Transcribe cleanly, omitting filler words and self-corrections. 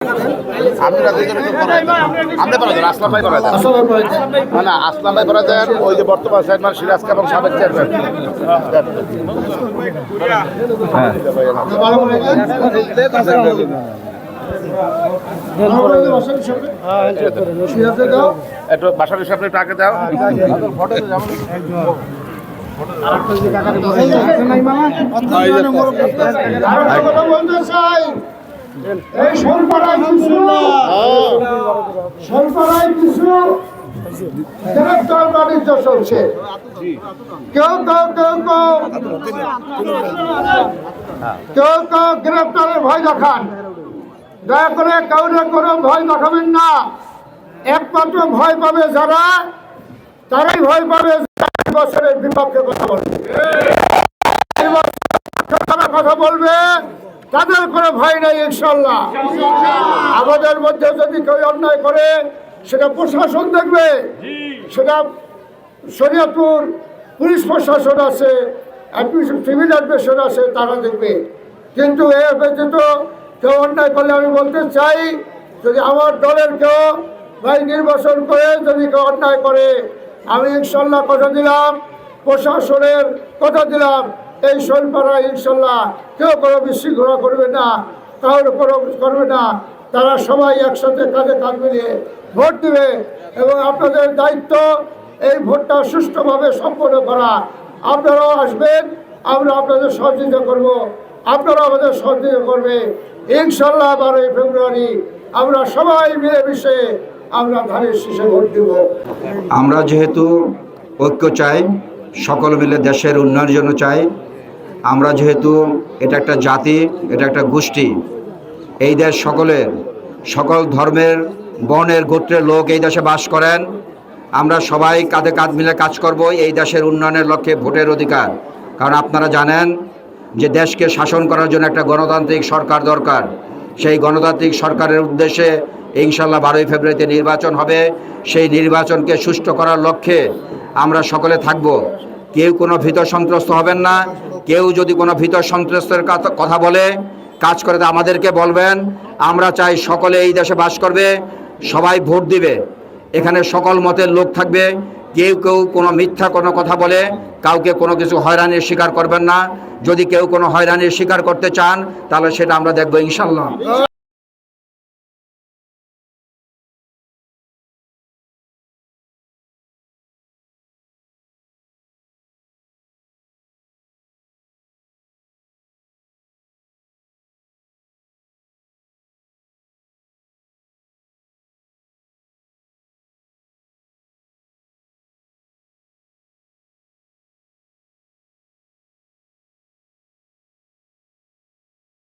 আপনারা দুজনে তো করাই দেন। আপনি করাই দেন, আসলাম ভাই করাই দেন। না আসলাম ভাই করাই দেন, ওই যে বর্তমান চেয়ারম্যান সিরাজ এবং সাবেক চেয়ারম্যান। একটু বাসার হিসাবে একটু আগে দাও। এই সরকারায় কিছু গ্রেপ্তার বাণিজ্য চলছে। কেউ গ্রেপ্তারের ভয় দেখান, দয়া করে কেউ না কোনো ভয় দেখাবেন না। একমাত্র ভয় পাবে যারা, তারাই ভয় পাবে বছরের বিপক্ষে কথা বলবে, কথা বলবে, তাদের কোনো ভয় নেই ইনশাল্লাহ। আমাদের মধ্যে যদি কেউ অন্যায় করে সেটা প্রশাসন দেখবে, সেটা শরীয়তপুর পুলিশ প্রশাসন আছে, সিভিল অ্যাডমিনিস্ট্রেশন আছে, তারা দেখবে। কিন্তু এর ব্যতীত কেউ অন্যায় করলে আমি বলতে চাই, যদি আমার দলের কেউ ভাই নির্বাচন করে যদি কেউ অন্যায় করে, আমি ইনশাল্লাহ কথা দিলাম, প্রশাসনের কথা দিলাম, এই শৈলপাড়ায় ইনশাল্লাহ কেউ কোনো বিশৃঙ্খলা করবে না, কারোর কোনো করবে না। তারা সবাই একসাথে কাঁধে কাঁধ মিলিয়ে ভোট দেবে এবং আপনাদের দায়িত্ব এই ভোটটা সুষ্ঠুভাবে সম্পন্ন করা। আপনারাও আসবেন, আমরা আপনাদের সহযোগিতা করব, আপনারা আমাদের সহযোগিতা করবে। ইনশাল্লাহ 12ই ফেব্রুয়ারি আমরা সবাই মিলেমিশে আমরা ধানের শীষে ভোট দেব। আমরা যেহেতু ঐক্য চাই, সকল মিলে দেশের উন্নয়নের জন্য চাই, আমরা যেহেতু এটা একটা জাতি, এটা একটা গোষ্ঠী, এই দেশ সকলের, সকল ধর্মের, বর্ণের, গোত্রের লোক এই দেশে বাস করেন। আমরা সবাই কাঁধে কাঁধ মিলে কাজ করব এই দেশের উন্নয়নের লক্ষ্যে। ভোটের অধিকার, কারণ আপনারা জানেন যে দেশকে শাসন করার জন্য একটা গণতান্ত্রিক সরকার দরকার। সেই গণতান্ত্রিক সরকারের উদ্দেশ্যে ইনশাল্লাহ 12ই ফেব্রুয়ারিতে নির্বাচন হবে। সেই নির্বাচনকে সুষ্ঠু করার লক্ষ্যে আমরা সকলে থাকব। কেউ কোনো ভীত সন্ত্রস্ত হবেন না। কেউ যদি কোনো ভীত সন্ত্রস্তের কথা বলে, কাজ করে, আমাদেরকে বলবেন। আমরা চাই সকলে এই দেশে বাস করবে, সবাই ভোট দিবে, এখানে সকল মতের লোক থাকবে। কেউ কোনো মিথ্যা কোনো কথা বলে কাউকে কোনো কিছু হয়রানির শিকার করবেন না। যদি কেউ কোনো হয়রানির শিকার করতে চান তাহলে সেটা আমরা দেখব ইনশাল্লাহ।